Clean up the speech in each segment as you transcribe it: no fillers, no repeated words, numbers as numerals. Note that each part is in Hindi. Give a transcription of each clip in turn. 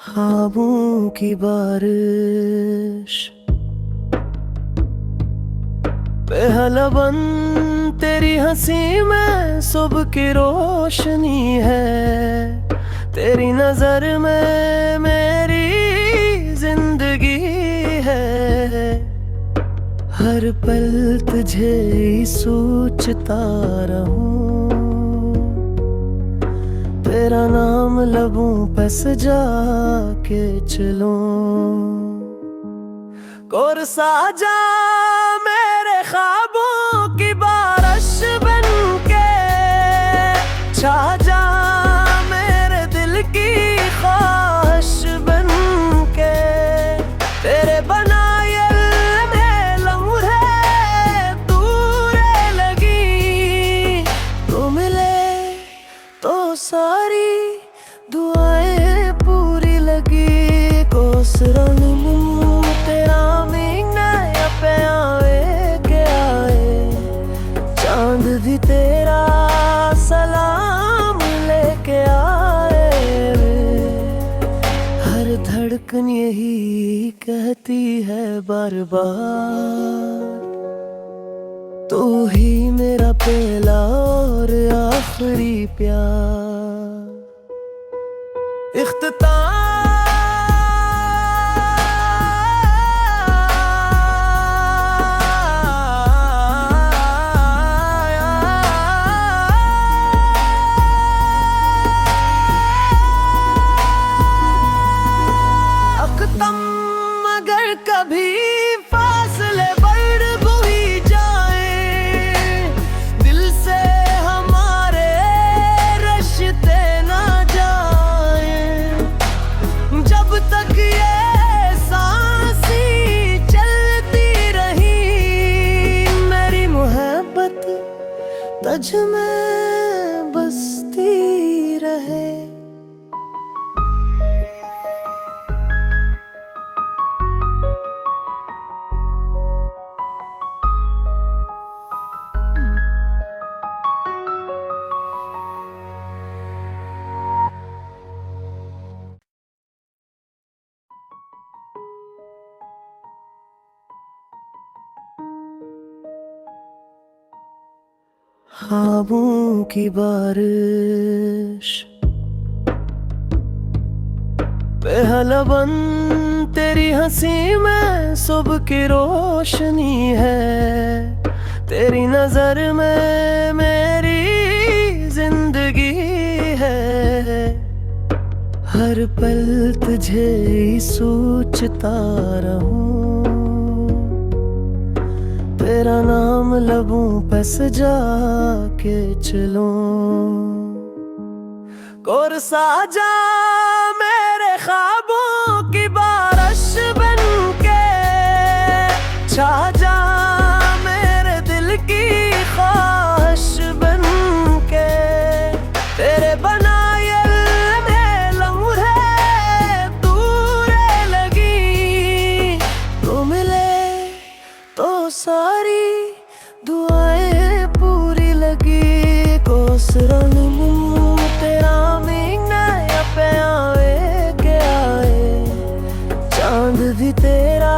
ख्वाबों की बारिश बेहलबन तेरी हंसी में सुबह की रोशनी है। तेरी नजर में मेरी जिंदगी है। हर पल तुझे ही सोचता रहूं। तेरा नाम लबों पे सजा के चलूं। कोरसा जा मेरे ख्वाबों की बारिश बन के छा जा मेरे दिल की ख्वाहिश बन के। तेरे बनाए लम्हे दूर लगी तो मिले तो सारी दुआएं पूरी लगी। कोसरन तेरा मीना पे आए के आए। चांद भी तेरा सलाम लेके आए। हर धड़कन यही कहती है बार बार, तू ही मेरा पहला और आखिरी प्यार। इख्तिताम अगर कभी फासले बढ़ भी जाए, दिल से हमारे रिश्ते ना जाए। जब तक ये सांसें चलती रही, मेरी मोहब्बत तुझ में बसती रहे। ख्वाबों की बारिश बेहलबन तेरी हंसी में सुबह की रोशनी है। तेरी नजर में मेरी जिंदगी है। हर पल तुझे ही सोचता रहूं। तेरा नाम लबों पे सजा के चलूं। कोरसा जा मेरे ख्वाबों की बारिश बन के छा जा मेरे दिल की ख्वाहिश बन के। तेरे बनाए लम्हे दूर लगी तो मिले तो सारी दुआएं पूरी लगी। कोसरन तेरा मीना पे आए के आए। चांद भी तेरा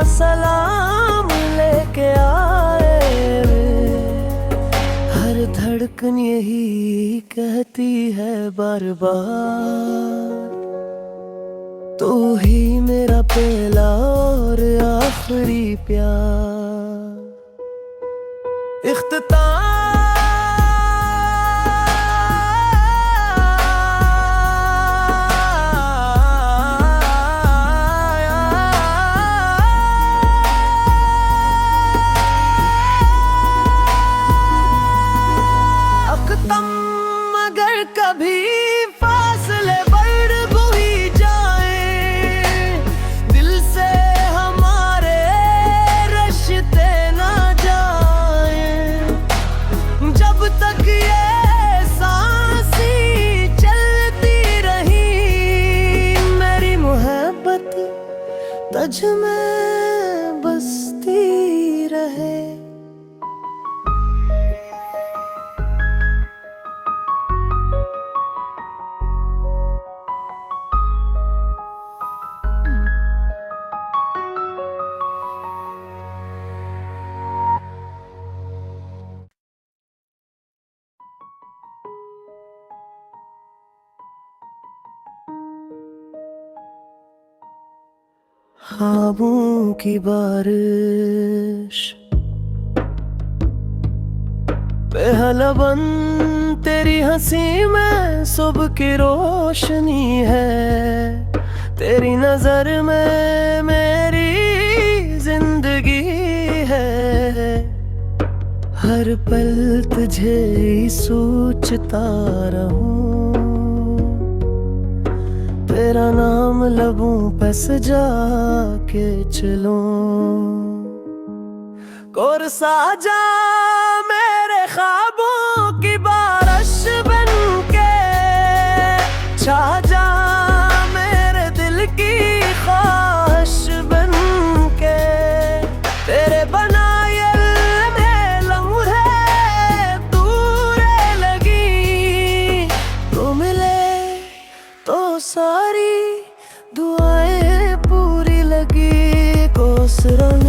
सलाम लेके आए। हर धड़कन यही कहती है बार बार, तू ही मेरा पहला और आखिरी प्यार। इख्तिताम अगर कभी फासले बढ़ भी जाए, दिल से हमारे रिश्ते ना जाए। जब तक ये सांसें चलती रही, मेरी मोहब्बत तुझ में बसती रहे। ख्वाबों की बारिश बेहलबन तेरी हंसी में सुबह की रोशनी है। तेरी नजर में मेरी जिंदगी है। हर पल तुझे ही सोचता रहूं। तेरा नाम लबों पे सजा के चलूं। कोरसा जा मेरे ख्वाबों की बारिश बन के। छा जा मेरे दिल की ख्वाहिश बन के। तेरे बनाए में लम्हे दूर लगी। तू मिले तो सारी दुआएं पूरी लगी। कोसरन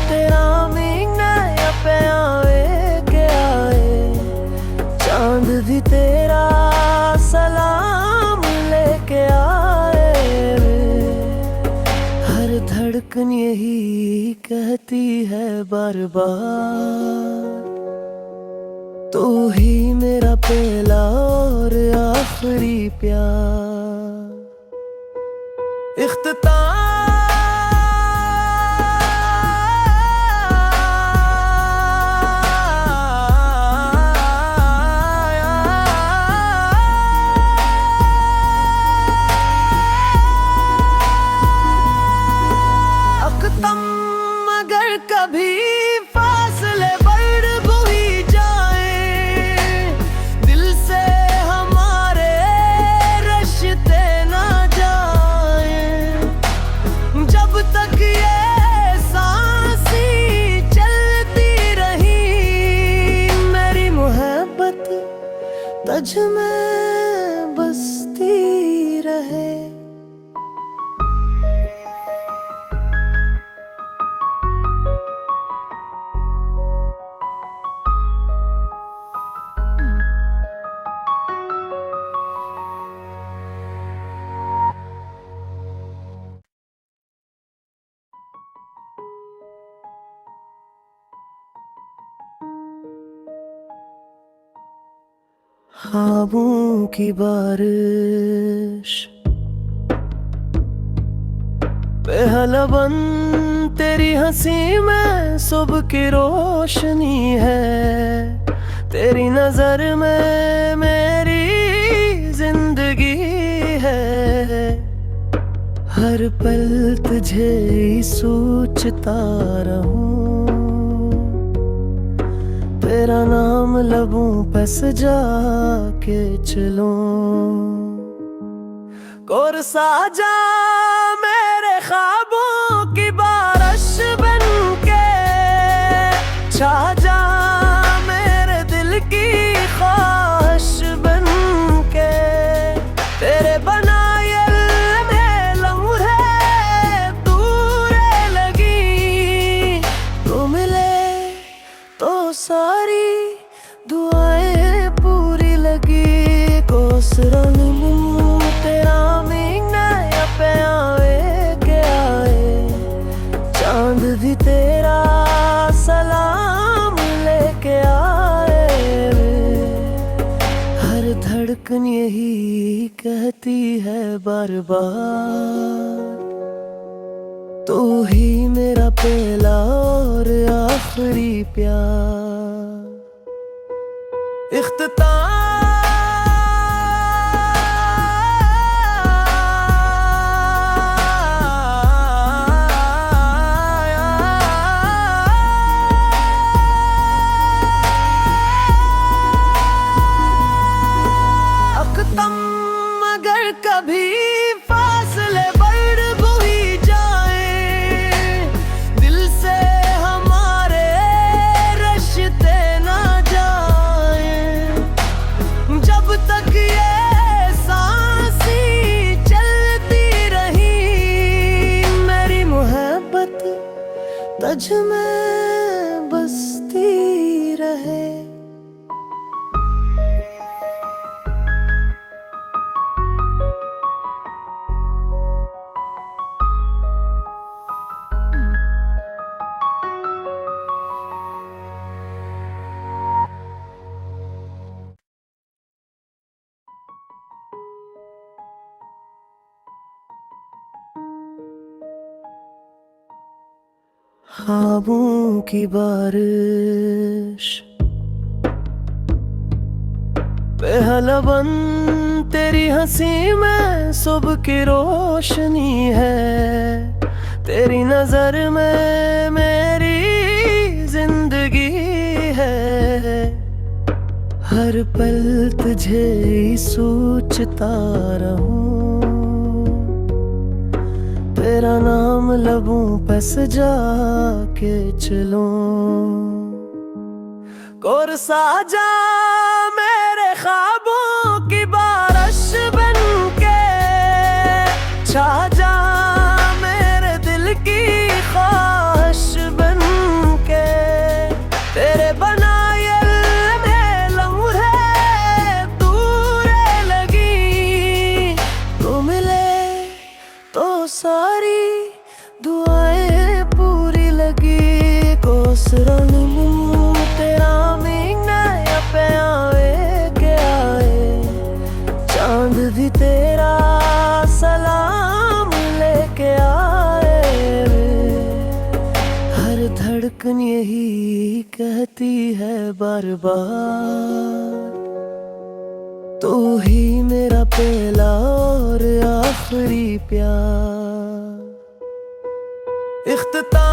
तेरा मीना पे आवे के आए। चांद भी तेरा सलाम लेके आए। हर धड़कन यही कहती है बार बार। तू ही मेरा पहला और आखिरी प्यार। इख्तिताम अगर कभी फासले बढ़ भी जाए। दिल से हमारे रिश्ते ना जाए। जब तक ये सांसी चलती रही। मेरी मोहब्बत तुझ में बसती रहे। ख्वाबों की बारिश बेहलबन तेरी हंसी में सुबह की रोशनी है। तेरी नजर में मेरी जिंदगी है। हर पल तुझे ही सोचता रहूं। तेरा नाम लबों पे सजा के चलूं। कोरसा जा मेरे ख्वाबों की बारिश बन के। छा जा मेरे दिल की ख्वाहिश बन के। तेरे बनाए में लम्हे दूर लगी। तू मिले तो सारी दुआएं पूरी लगी। कोसरन तेरा मीना पे आवे के आए। चांद भी तेरा सलाम लेके आए। हर धड़कन यही कहती है बार बार। तू ही मेरा पहला और आखिरी प्यार। इख्तिताम अगर कभी फासले बढ़ भी जाए। दिल से हमारे रिश्ते ना जाए। जब तक ये सांसी चलती रही। मेरी मोहब्बत तुझ में बसती रहे। ख्वाबों की बारिश बेहलबन तेरी हंसी में सुबह की रोशनी है। तेरी नजर में मेरी जिंदगी है। हर पल तुझे ही सोचता रहूं। तेरा नाम लबों पे सजा के चलूं। कोरसा जा मेरे ख्वाबों की बारिश बन के। छा जा मेरे दिल की ख्वाहिश बन के। तेरे बनाए लम्हे दूर लगी। तू मिले तो सारी दुआएं पूरी लगी। कोसरन तेरा मीना पे आवे के आए। चांद भी तेरा सलाम लेके आए। हर धड़कन यही कहती है बार बार। तू ही मेरा पहला और आखिरी प्यार। इख्तिताम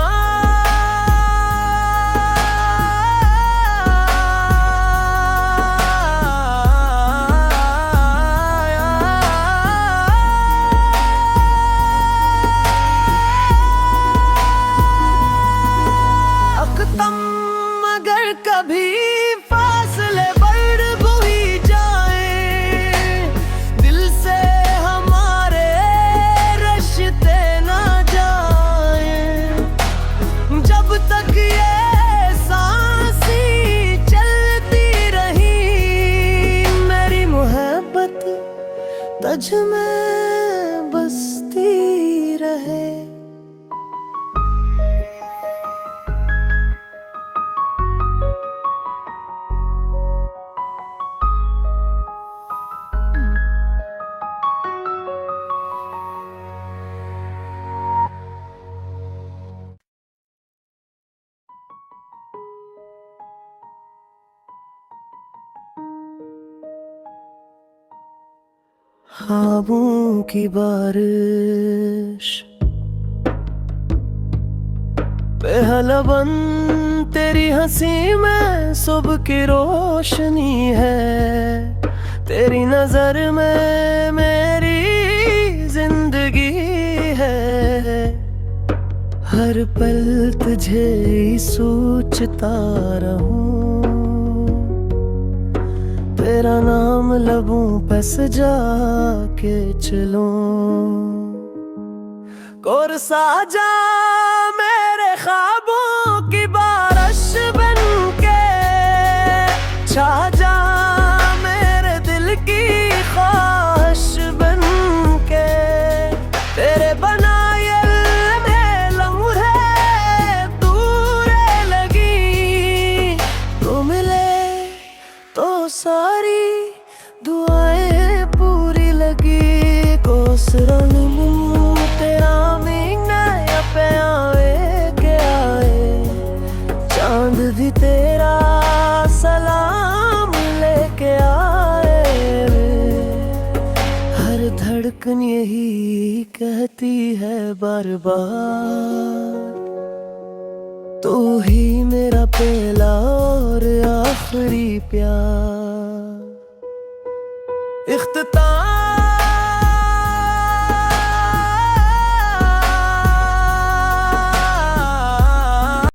अगर कभी फासले बढ़ भी जाए। दिल से हमारे रिश्ते ना जाए। जब तक ये सांसी चलती रही। मेरी मोहब्बत तुझ में बसती रहे। ख्वाबों की बारिश बेहलबन तेरी हंसी में सुबह की रोशनी है। तेरी नजर में मेरी जिंदगी है। हर पल तुझे ही सोचता रहूं। तेरा नाम लबों पे सजा के चलूं। कोरसा जा मेरे ख्वाबों की बारिश बन के। छा जा मेरे दिल की ख्वाहिश बन के। तेरे बनाए लम्हे दूर लगी। तू मिले तो सारी दुआएं पूरी लगी। कोसरन तेरा मीना पे आवे के आए। चांद भी तेरा सलाम लेके आए। हर धड़कन यही कहती है बार बार। तू ही मेरा पहला और आखिरी प्यार।